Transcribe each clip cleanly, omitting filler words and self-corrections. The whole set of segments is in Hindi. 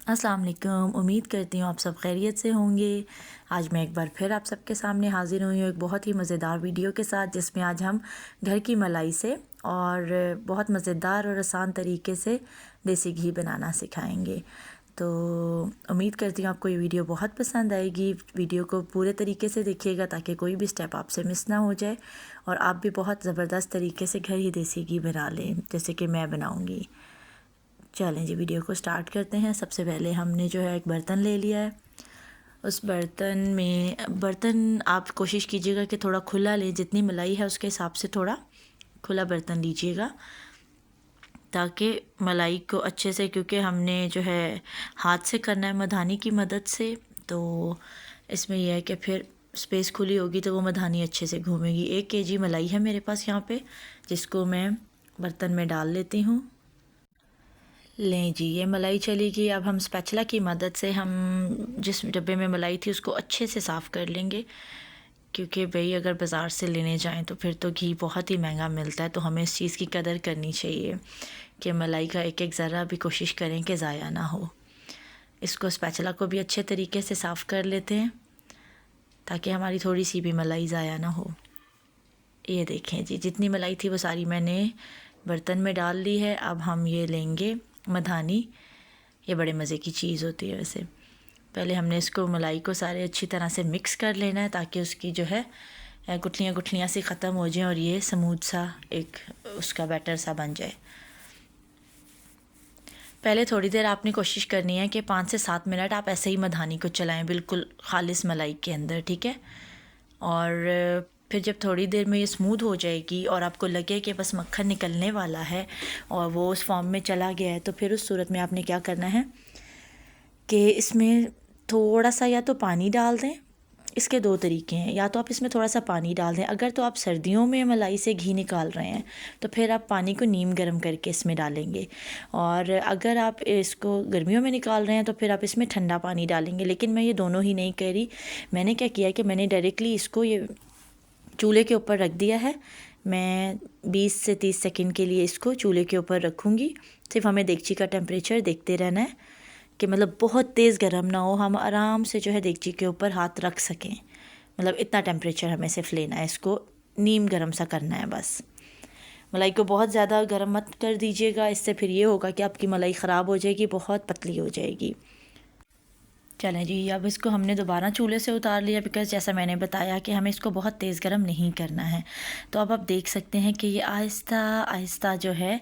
अस्सलाम वालेकुम। उम्मीद करती हूँ आप सब खैरियत से होंगे। आज मैं एक बार फिर आप सबके सामने हाज़िर हुई हूँ एक बहुत ही मज़ेदार वीडियो के साथ, जिसमें आज हम घर की मलाई से और बहुत मज़ेदार और आसान तरीके से देसी घी बनाना सिखाएंगे। तो उम्मीद करती हूँ आपको ये वीडियो बहुत पसंद आएगी। वीडियो को पूरे तरीके से देखिएगा ताकि कोई भी स्टेप आपसे मिस ना हो जाए और आप भी बहुत ज़बरदस्त तरीके से घर ही देसी घी बना लें, जैसे कि मैं बनाऊँगी। चलें जी, वीडियो को स्टार्ट करते हैं। सबसे पहले हमने जो है एक बर्तन ले लिया है। उस बर्तन आप कोशिश कीजिएगा कि थोड़ा खुला लें, जितनी मलाई है उसके हिसाब से थोड़ा खुला बर्तन लीजिएगा ताकि मलाई को अच्छे से, क्योंकि हमने जो है हाथ से करना है मधानी की मदद से, तो इसमें यह है कि फिर स्पेस खुली होगी तो वो मधानी अच्छे से घूमेगी। 1 kg मलाई है मेरे पास यहाँ पे, जिसको मैं बर्तन में डाल लेती हूँ। लें जी, ये मलाई चली गई। अब हम स्पैचुला की मदद से हम जिस डब्बे में मलाई थी उसको अच्छे से साफ़ कर लेंगे, क्योंकि भाई अगर बाज़ार से लेने जाएं तो फिर तो घी बहुत ही महंगा मिलता है। तो हमें इस चीज़ की कदर करनी चाहिए कि मलाई का एक एक ज़रा भी कोशिश करें कि ज़ाया ना हो। इसको स्पैचुला को भी अच्छे तरीके से साफ़ कर लेते हैं ताकि हमारी थोड़ी सी भी मलाई ज़ाया ना हो। ये देखें जी, जितनी मलाई थी वो सारी मैंने बर्तन में डाल ली है। अब हम ये लेंगे मधानी। ये बड़े मज़े की चीज़ होती है। वैसे पहले हमने इसको मलाई को सारे अच्छी तरह से मिक्स कर लेना है ताकि उसकी जो है गुठलियाँ गुठलियाँ सी ख़त्म हो जाएं और ये स्मूथ सा एक उसका बैटर सा बन जाए। पहले थोड़ी देर आपने कोशिश करनी है कि 5 से 7 मिनट आप ऐसे ही मधानी को चलाएं, बिल्कुल खालिस मलाई के अंदर, ठीक है। और फिर जब थोड़ी देर में ये स्मूथ हो जाएगी और आपको लगे कि बस मक्खन निकलने वाला है और वो उस फॉर्म में चला गया है, तो फिर उस सूरत में आपने क्या करना है कि इसमें थोड़ा सा या तो पानी डाल दें। इसके 2 तरीके हैं, या तो आप इसमें थोड़ा सा पानी डाल दें। अगर तो आप सर्दियों में मलाई से घी निकाल रहे हैं तो फिर आप पानी को नीम गर्म करके इसमें डालेंगे, और अगर आप इसको गर्मियों में निकाल रहे हैं तो फिर आप इसमें ठंडा पानी डालेंगे। लेकिन मैं ये दोनों ही नहीं कर रही। मैंने क्या किया कि मैंने डायरेक्टली इसको ये चूल्हे के ऊपर रख दिया है। मैं 20 से 30 सेकंड के लिए इसको चूल्हे के ऊपर रखूँगी। सिर्फ हमें देगची का टेम्परेचर देखते रहना है कि मतलब बहुत तेज़ गर्म ना हो, हम आराम से जो है देगची के ऊपर हाथ रख सकें। मतलब इतना टेम्परेचर हमें सिर्फ लेना है, इसको नीम गर्म सा करना है बस। मलाई को बहुत ज़्यादा गर्म मत कर दीजिएगा, इससे फिर ये होगा कि आपकी मलाई ख़राब हो जाएगी, बहुत पतली हो जाएगी। चलें जी, अब इसको हमने दोबारा चूल्हे से उतार लिया, बिकॉज़ जैसा मैंने बताया कि हमें इसको बहुत तेज़ गर्म नहीं करना है। तो अब आप देख सकते हैं कि ये आहिस्ता आहिस्ता जो है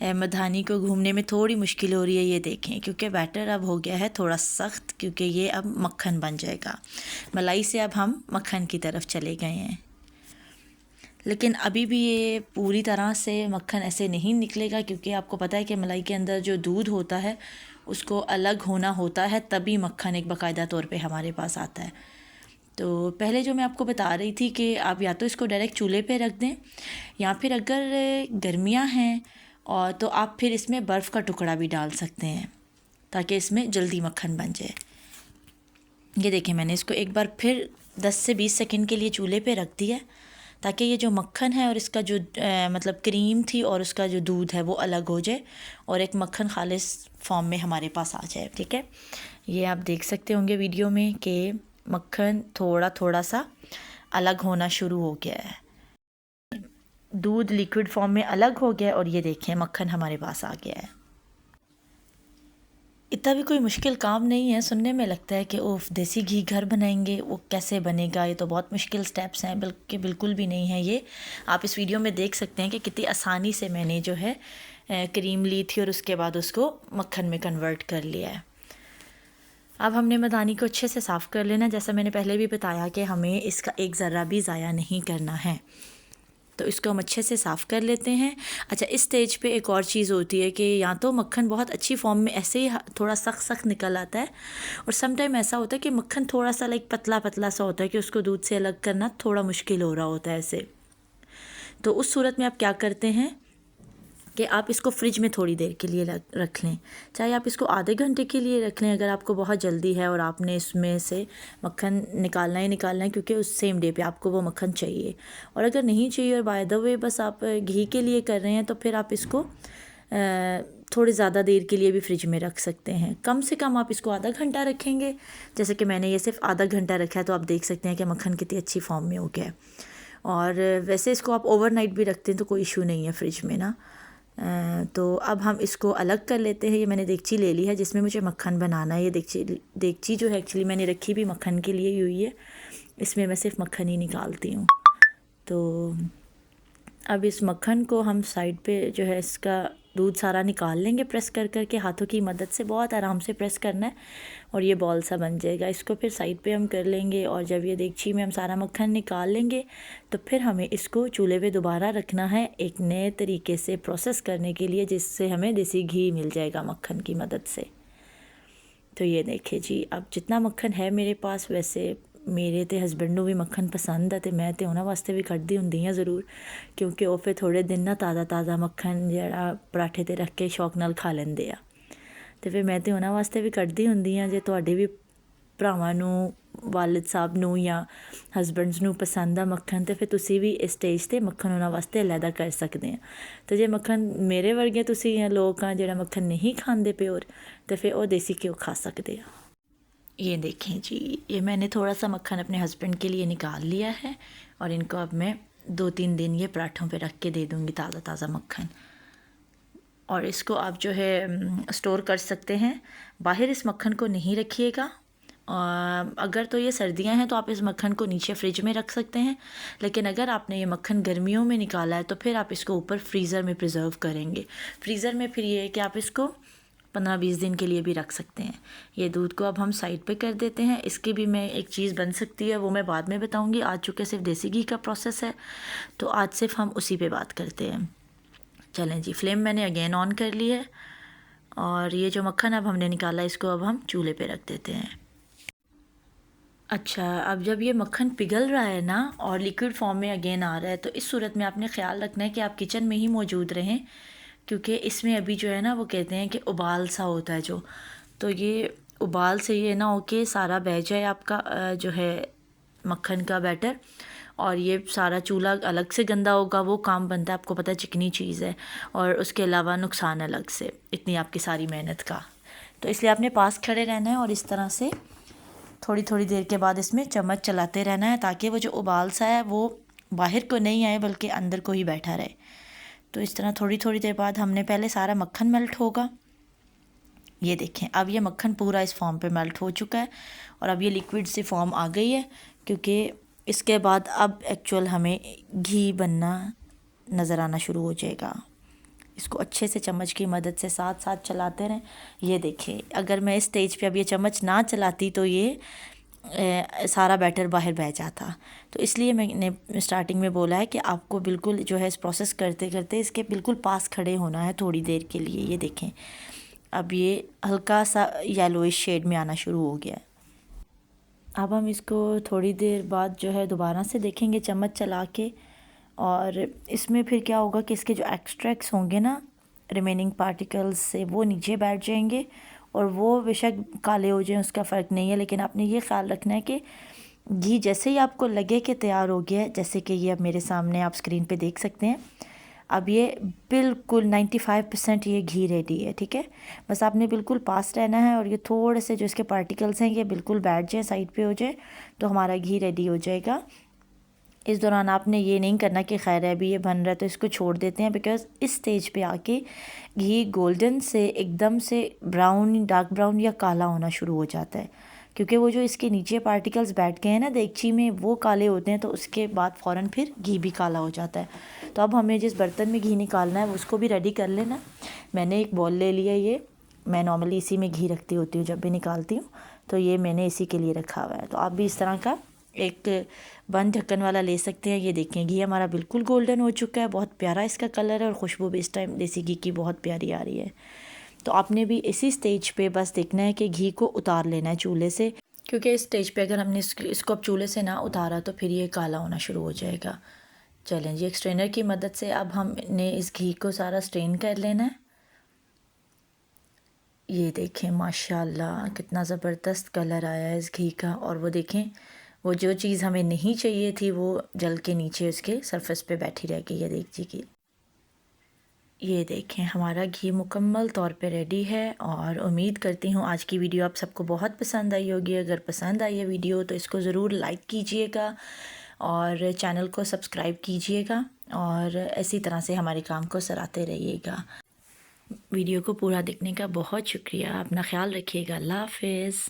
मधानी को घूमने में थोड़ी मुश्किल हो रही है। ये देखें, क्योंकि बैटर अब हो गया है थोड़ा सख्त, क्योंकि ये अब मक्खन बन जाएगा। मलाई से अब हम मक्खन की तरफ चले गए हैं, लेकिन अभी भी ये पूरी तरह से मक्खन ऐसे नहीं निकलेगा, क्योंकि आपको पता है कि मलाई के अंदर जो दूध होता है उसको अलग होना होता है, तभी मक्खन एक बाकायदा तौर पे हमारे पास आता है। तो पहले जो मैं आपको बता रही थी कि आप या तो इसको डायरेक्ट चूल्हे पे रख दें, या फिर अगर गर्मियाँ हैं और तो आप फिर इसमें बर्फ़ का टुकड़ा भी डाल सकते हैं ताकि इसमें जल्दी मक्खन बन जाए। ये देखें, मैंने इसको एक बार फिर 10 से 20 सेकंड के लिए चूल्हे पे रख दिया ताकि ये जो मक्खन है और इसका जो मतलब क्रीम थी और उसका जो दूध है वो अलग हो जाए और एक मक्खन खालिस फॉर्म में हमारे पास आ जाए, ठीक है। ये आप देख सकते होंगे वीडियो में कि मक्खन थोड़ा थोड़ा सा अलग होना शुरू हो गया है, दूध लिक्विड फॉर्म में अलग हो गया है, और ये देखें मक्खन हमारे पास आ गया है। इतना भी कोई मुश्किल काम नहीं है। सुनने में लगता है कि ओफ देसी घी घर बनाएंगे, वो कैसे बनेगा, ये तो बहुत मुश्किल स्टेप्स हैं, बल्कि बिल्कुल भी नहीं है। ये आप इस वीडियो में देख सकते हैं कि कितनी आसानी से मैंने जो है क्रीम ली थी और उसके बाद उसको मक्खन में कन्वर्ट कर लिया है। अब हमने मदानी को अच्छे से साफ़ कर लेना, जैसा मैंने पहले भी बताया कि हमें इसका एक ज़रा भी ज़ाया नहीं करना है। तो इसको हम अच्छे से साफ़ कर लेते हैं। अच्छा, इस स्टेज पे एक और चीज़ होती है कि या तो मक्खन बहुत अच्छी फॉर्म में ऐसे ही थोड़ा सख्त सख्त निकल आता है, और सम टाइम ऐसा होता है कि मक्खन थोड़ा सा लाइक पतला पतला सा होता है कि उसको दूध से अलग करना थोड़ा मुश्किल हो रहा होता है ऐसे। तो उस सूरत में आप क्या करते हैं कि आप इसको फ्रिज में थोड़ी देर के लिए रख लें, चाहे आप इसको आधे घंटे के लिए रख लें अगर आपको बहुत जल्दी है और आपने इसमें से मक्खन निकालना ही निकालना है, क्योंकि उस सेम डे पे आपको वो मक्खन चाहिए। और अगर नहीं चाहिए और बाय द वे बस आप घी के लिए कर रहे हैं तो फिर आप इसको थोड़ी ज़्यादा देर के लिए भी फ्रिज में रख सकते हैं। कम से कम आप इसको आधा घंटा रखेंगे, जैसे कि मैंने ये सिर्फ आधा घंटा रखा है, तो आप देख सकते हैं कि मक्खन कितनी अच्छी फॉर्म में हो गया है। और वैसे इसको आप ओवरनाइट भी रखते हैं तो कोई इशू नहीं है फ्रिज में ना। तो अब हम इसको अलग कर लेते हैं। ये मैंने देगची ले ली है जिसमें मुझे मक्खन बनाना है। ये देगची जो है एक्चुअली मैंने रखी भी मक्खन के लिए ही हुई है, इसमें मैं सिर्फ मक्खन ही निकालती हूँ। तो अब इस मक्खन को हम साइड पे जो है इसका दूध सारा निकाल लेंगे, प्रेस कर कर के हाथों की मदद से बहुत आराम से प्रेस करना है और ये बॉल सा बन जाएगा। इसको फिर साइड पे हम कर लेंगे और जब ये देगची में हम सारा मक्खन निकाल लेंगे तो फिर हमें इसको चूल्हे पे दोबारा रखना है एक नए तरीके से प्रोसेस करने के लिए, जिससे हमें देसी घी मिल जाएगा मक्खन की मदद से। तो ये देखिए जी, अब जितना मक्खन है मेरे पास, वैसे मेरे तो हसबैंड नूं भी मक्खन पसंद है तो मैं तो उन्होंने वास्ते भी कढ़दी हुंदी हाँ ज़रूर, क्योंकि वो फिर थोड़े दिन ना ताज़ा ताज़ा मक्खन जिहड़ा पराठे ते रख के शौक नाल खा लेंदे आ। तो फिर मैं तो उन्होंने वास्ते भी कढ़दी हुंदी हाँ। जे तुहाडे भी भरावां नूं, वालिद साहब नूं या हसबैंड्स नूं पसंद आ मक्खन, तो फिर तुसी भी इस स्टेज ते मक्खन उन्होंने वास्ते अलहदा कर सकते हैं। तो जे मक्खन मेरे वर्गे तुसी लोग हाँ जिहड़ा मक्खन नहीं खांदे प्योर, तो फिर वो देसी घ्यो खा सकते हैं। ये देखें जी, ये मैंने थोड़ा सा मक्खन अपने हस्बैंड के लिए निकाल लिया है और इनको अब मैं 2-3 दिन ये पराठों पे रख के दे दूँगी ताज़ा ताज़ा मक्खन। और इसको आप जो है स्टोर कर सकते हैं। बाहर इस मक्खन को नहीं रखिएगा। अगर तो ये सर्दियां हैं तो आप इस मक्खन को नीचे फ्रिज में रख सकते हैं, लेकिन अगर आपने ये मक्खन गर्मियों में निकाला है तो फिर आप इसको ऊपर फ्रीज़र में प्रिजर्व करेंगे। फ्रीज़र में फिर ये है कि आप इसको 15-20 दिन के लिए भी रख सकते हैं। ये दूध को अब हम साइड पे कर देते हैं। इसकी भी मैं एक चीज़ बन सकती है, वो मैं बाद में बताऊंगी। आज चूँकि सिर्फ देसी घी का प्रोसेस है तो आज सिर्फ हम उसी पे बात करते हैं। चलें जी, फ्लेम मैंने अगेन ऑन कर ली है और ये जो मक्खन अब हमने निकाला इसको अब हम चूल्हे पे रख देते हैं। अच्छा, अब जब ये मक्खन पिघल रहा है ना और लिक्विड फॉर्म में अगेन आ रहा है, तो इस सूरत में आपने ख्याल रखना है कि आप किचन में ही मौजूद रहें, क्योंकि इसमें अभी जो है ना वो कहते हैं कि उबाल सा होता है जो, तो ये उबाल से ये ना हो के सारा बह जाए आपका जो है मक्खन का बैटर, और ये सारा चूल्हा अलग से गंदा होगा, वो काम बनता है। आपको पता है चिकनी चीज़ है और उसके अलावा नुकसान अलग से, इतनी आपकी सारी मेहनत का। तो इसलिए आपने पास खड़े रहना है और इस तरह से थोड़ी थोड़ी देर के बाद इसमें चम्मच चलाते रहना है, ताकि वो जो उबाल सा है वो बाहर को नहीं आए बल्कि अंदर को ही बैठा रहे। तो इस तरह थोड़ी थोड़ी देर बाद हमने पहले सारा मक्खन मेल्ट होगा। ये देखें, अब ये मक्खन पूरा इस फॉर्म पे मेल्ट हो चुका है और अब ये लिक्विड सी फॉर्म आ गई है, क्योंकि इसके बाद अब एक्चुअल हमें घी बनना नज़र आना शुरू हो जाएगा। इसको अच्छे से चम्मच की मदद से साथ साथ चलाते रहें। ये देखिए, अगर मैं इस स्टेज पे अब ये चम्मच ना चलाती तो ये सारा बैटर बाहर बह जाता। तो इसलिए मैंने स्टार्टिंग में बोला है कि आपको बिल्कुल जो है इस प्रोसेस करते करते इसके बिल्कुल पास खड़े होना है थोड़ी देर के लिए। ये देखें, अब ये हल्का सा येलोइश शेड में आना शुरू हो गया है। अब हम इसको थोड़ी देर बाद जो है दोबारा से देखेंगे चम्मच चला के, और इसमें फिर क्या होगा कि इसके जो एक्सट्रैक्ट्स होंगे ना रिमेनिंग पार्टिकल्स से, वो नीचे बैठ जाएंगे और वो बेशक काले हो जाएं उसका फ़र्क नहीं है, लेकिन आपने ये ख्याल रखना है कि घी जैसे ही आपको लगे कि तैयार हो गया है, जैसे कि ये अब मेरे सामने आप स्क्रीन पे देख सकते हैं, अब ये बिल्कुल 95% ये घी रेडी है। ठीक है, बस आपने बिल्कुल पास रहना है और ये थोड़े से जो इसके पार्टिकल्स हैं ये बिल्कुल बैठ जाए, साइड पे हो जाए, तो हमारा घी रेडी हो जाएगा। इस दौरान आपने ये नहीं करना कि खैर है अभी ये बन रहा है तो इसको छोड़ देते हैं, बिकॉज़ इस स्टेज पे आके घी गोल्डन से एकदम से ब्राउन, डार्क ब्राउन या काला होना शुरू हो जाता है, क्योंकि वो जो इसके नीचे पार्टिकल्स बैठ गए हैं ना देगची में, वो काले होते हैं, तो उसके बाद फ़ौरन फिर घी भी काला हो जाता है। तो अब हमें जिस बर्तन में घी निकालना है उसको भी रेडी कर लेना। मैंने एक बॉल ले लिया, ये मैं नॉर्मली इसी में घी रखती होती हूँ जब भी निकालती हूँ, तो ये मैंने इसी के लिए रखा हुआ है। तो आप भी इस तरह का एक बंद ढक्कन वाला ले सकते हैं। ये देखें, घी हमारा बिल्कुल गोल्डन हो चुका है, बहुत प्यारा इसका कलर है और खुशबू भी इस टाइम देसी घी की बहुत प्यारी आ रही है। तो आपने भी इसी स्टेज पे बस देखना है कि घी को उतार लेना है चूल्हे से, क्योंकि इस स्टेज पे अगर हमने इसको अब चूल्हे से ना उतारा तो फिर ये काला होना शुरू हो जाएगा। चलें जी, एक स्ट्रेनर की मदद से अब हमने इस घी को सारा स्ट्रेन कर लेना है। ये देखें, माशाल्लाह कितना ज़बरदस्त कलर आया है इस घी का, और वो देखें वो जो चीज़ हमें नहीं चाहिए थी वो जल के नीचे उसके सरफेस पे बैठी रह गई है। देख जी की ये देखें हमारा घी मुकम्मल तौर पे रेडी है और उम्मीद करती हूँ आज की वीडियो आप सबको बहुत पसंद आई होगी। अगर पसंद आई है वीडियो तो इसको ज़रूर लाइक कीजिएगा और चैनल को सब्सक्राइब कीजिएगा और इसी तरह से हमारे काम को सराहते रहिएगा। वीडियो को पूरा देखने का बहुत शुक्रिया। अपना ख्याल रखिएगा। अल्लाह हाफ़िज़।